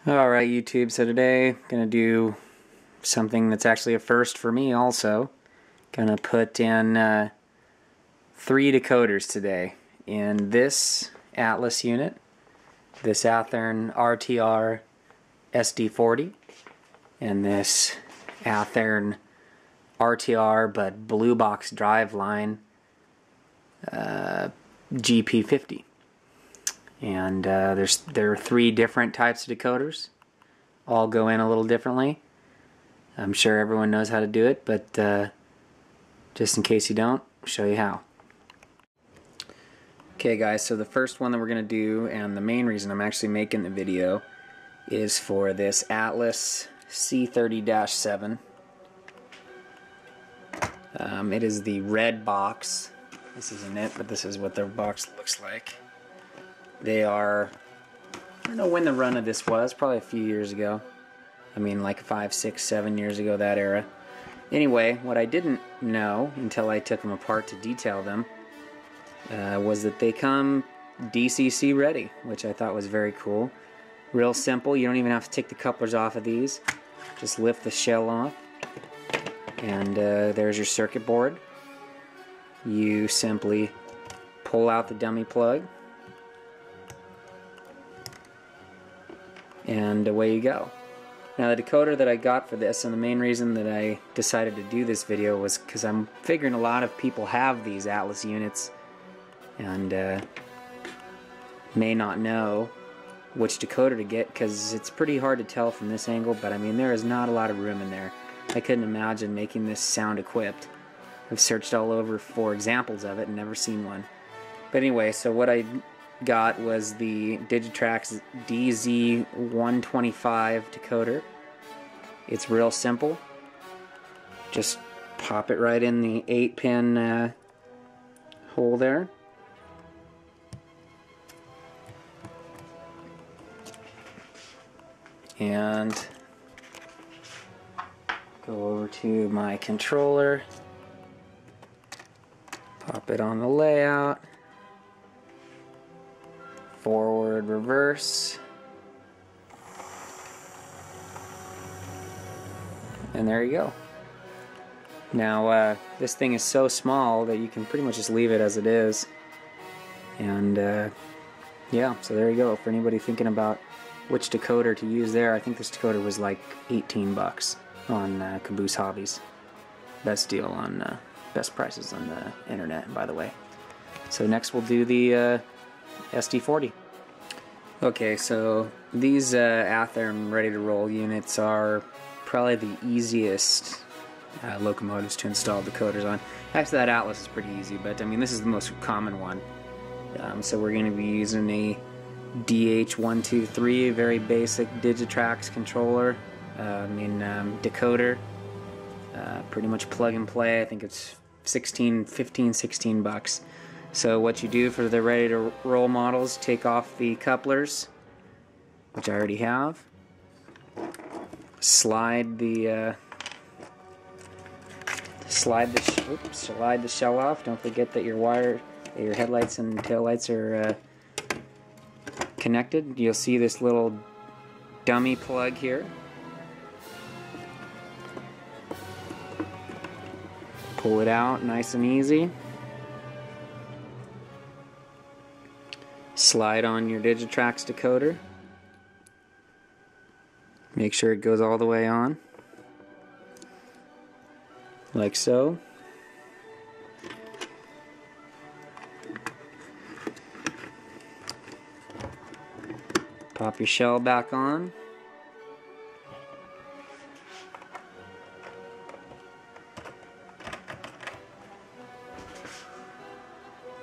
Alright YouTube, so today I'm going to do something that's actually a first for me also. Going to put in 3 decoders today in this Atlas unit, this Athearn RTR SD40, and this Athearn RTR but blue box driveline GP50. And there are 3 different types of decoders. All go in a little differently. I'm sure everyone knows how to do it, but just in case you don't, I'll show you how. Okay guys, so the first one that we're going to do, and the main reason I'm actually making the video, is for this Atlas C30-7. It is the red box. This isn't it, but this is what their box looks like. They are, I don't know when the run of this was, probably a few years ago. I mean like 5, 6, 7 years ago, that era. Anyway, what I didn't know until I took them apart to detail them was that they come DCC ready, which I thought was very cool. Real simple, you don't even have to take the couplers off of these. Just lift the shell off, and there's your circuit board. You simply pull out the dummy plug, and away you go. Now the decoder that I got for this, and the main reason that I decided to do this video, was because I'm figuring a lot of people have these Atlas units and may not know which decoder to get, because it's pretty hard to tell from this angle, but I mean there is not a lot of room in there. I couldn't imagine making this sound equipped. I've searched all over for examples of it and never seen one. But anyway, so what I got was the Digitrax DZ125 decoder. It's real simple. Just pop it right in the 8-pin hole there. And go over to my controller. Pop it on the layout. Forward, reverse, and there you go. Now this thing is so small that you can pretty much just leave it as it is, and yeah, so there you go. For anybody thinking about which decoder to use there, I think this decoder was like 18 bucks on Caboose Hobbies. Best deal on best prices on the internet, by the way. So next we'll do the SD40. Okay, so these Athearn ready-to-roll units are probably the easiest locomotives to install decoders on. Actually, that Atlas is pretty easy, but I mean this is the most common one. So we're going to be using a DH123, very basic Digitrax controller. Decoder. Pretty much plug and play. I think it's 15, 16 bucks. So what you do for the ready to roll models, take off the couplers, which I already have. Slide the shell off. Don't forget that your headlights and taillights are connected. You'll see this little dummy plug here. Pull it out nice and easy. Slide on your Digitrax decoder. Make sure it goes all the way on, like so. Pop your shell back on.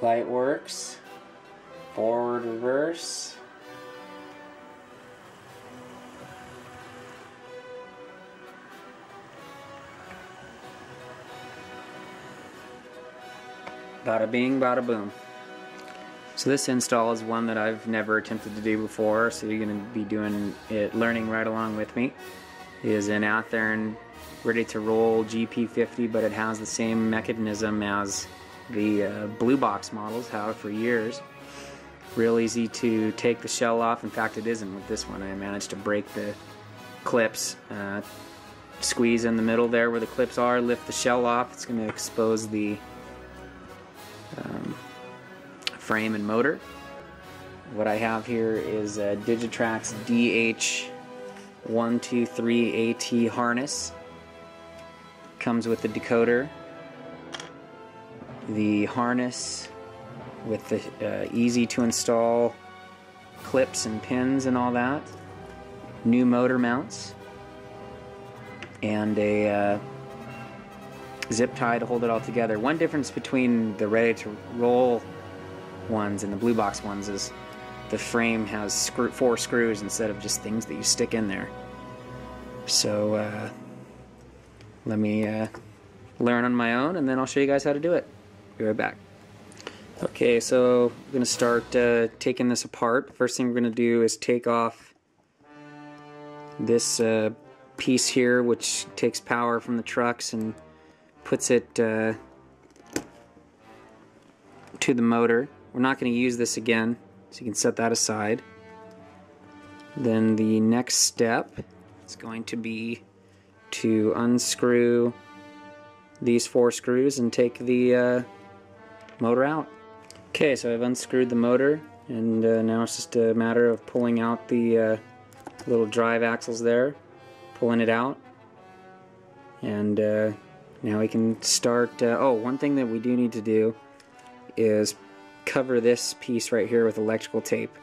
Light works. Forward, reverse. Bada bing, bada boom. So this install is one that I've never attempted to do before, so you're going to be doing it, learning right along with me. It is an Athearn ready-to-roll GP50, but it has the same mechanism as the blue box models have for years. Real easy to take the shell off. In fact, it isn't with this one. I managed to break the clips. Squeeze in the middle there where the clips are, lift the shell off. It's going to expose the frame and motor. What I have here is a Digitrax DH123AT harness. Comes with the decoder, the harness with the easy to install clips and pins and all that, new motor mounts, and a zip tie to hold it all together. One difference between the ready to roll ones and the blue box ones is the frame has 4 screws instead of just things that you stick in there. So let me learn on my own, and then I'll show you guys how to do it. Be right back. Okay, so I'm going to start taking this apart. First thing we're going to do is take off this piece here, which takes power from the trucks and puts it to the motor. We're not going to use this again, so you can set that aside. Then the next step is going to be to unscrew these 4 screws and take the motor out. Okay, so I've unscrewed the motor, and now it's just a matter of pulling out the little drive axles there, pulling it out, and now we can start. Oh, one thing that we do need to do is cover this piece right here with electrical tape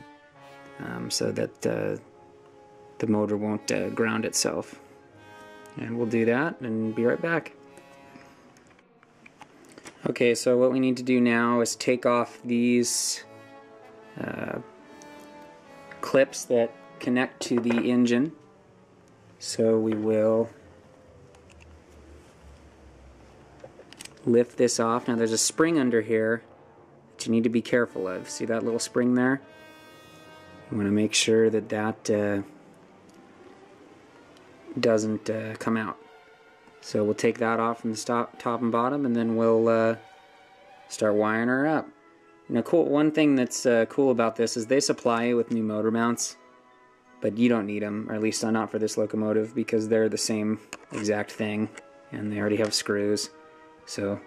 so that the motor won't ground itself. And we'll do that and be right back. Okay, so what we need to do now is take off these clips that connect to the engine. So we will lift this off. Now there's a spring under here that you need to be careful of. See that little spring there? You want to make sure that that doesn't come out. So we'll take that off from the top and bottom, and then we'll start wiring her up. Now, one thing that's cool about this is they supply you with new motor mounts, but you don't need them, or at least not for this locomotive, because they're the same exact thing, and they already have screws. So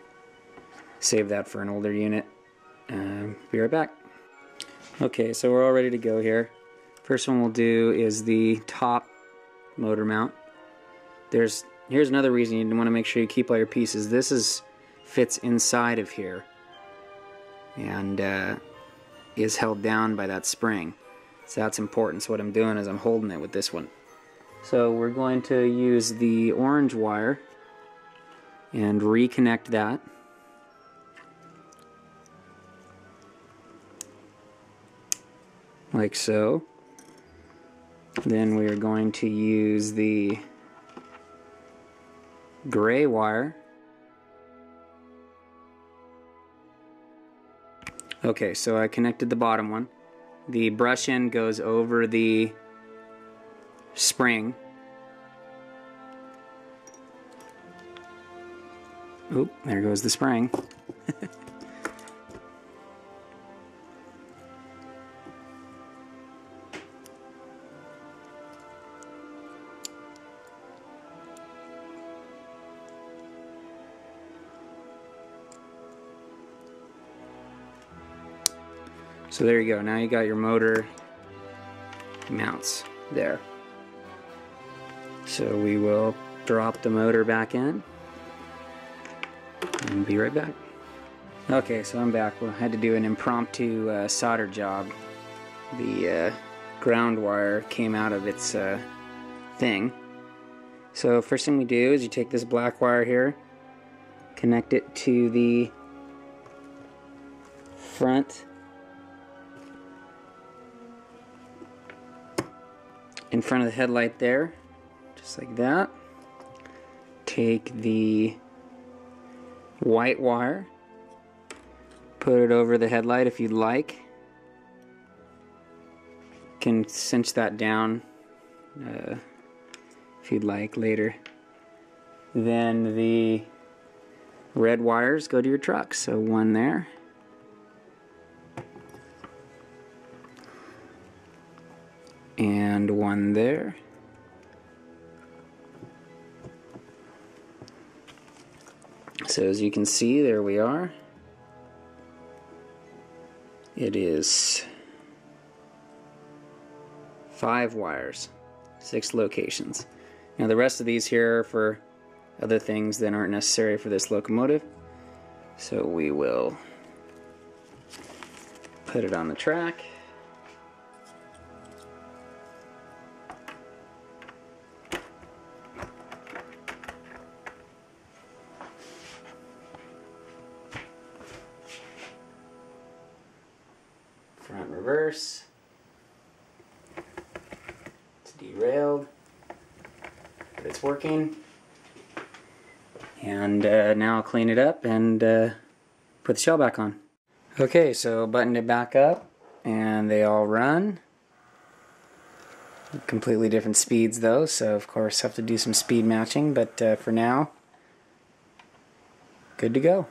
save that for an older unit. Be right back. Okay, so we're all ready to go here. First one we'll do is the top motor mount. Here's another reason you want to make sure you keep all your pieces. This fits inside of here and is held down by that spring. So that's important. So what I'm doing is I'm holding it with this one. So we're going to use the orange wire and reconnect that. Like so. Then we are going to use the gray wire. Okay, so I connected the bottom one. The brush end goes over the spring. Oop, there goes the spring. So there you go, now you got your motor mounts there. So we will drop the motor back in and be right back. Okay, so I'm back. I had to do an impromptu solder job. The ground wire came out of its thing. So first thing we do is you take this black wire here, connect it to the front in front of the headlight there, just like that. Take the white wire, put it over the headlight if you'd like. You can cinch that down if you'd like later. Then the red wires go to your truck, so one there. and one there. So as you can see, there we are. It is 5 wires, 6 locations. Now the rest of these here are for other things that aren't necessary for this locomotive. So we will put it on the track. Front reverse. It's derailed, but it's working. And now I'll clean it up and put the shell back on. Okay, so buttoned it back up and they all run. Completely different speeds though, so of course have to do some speed matching, but for now, good to go.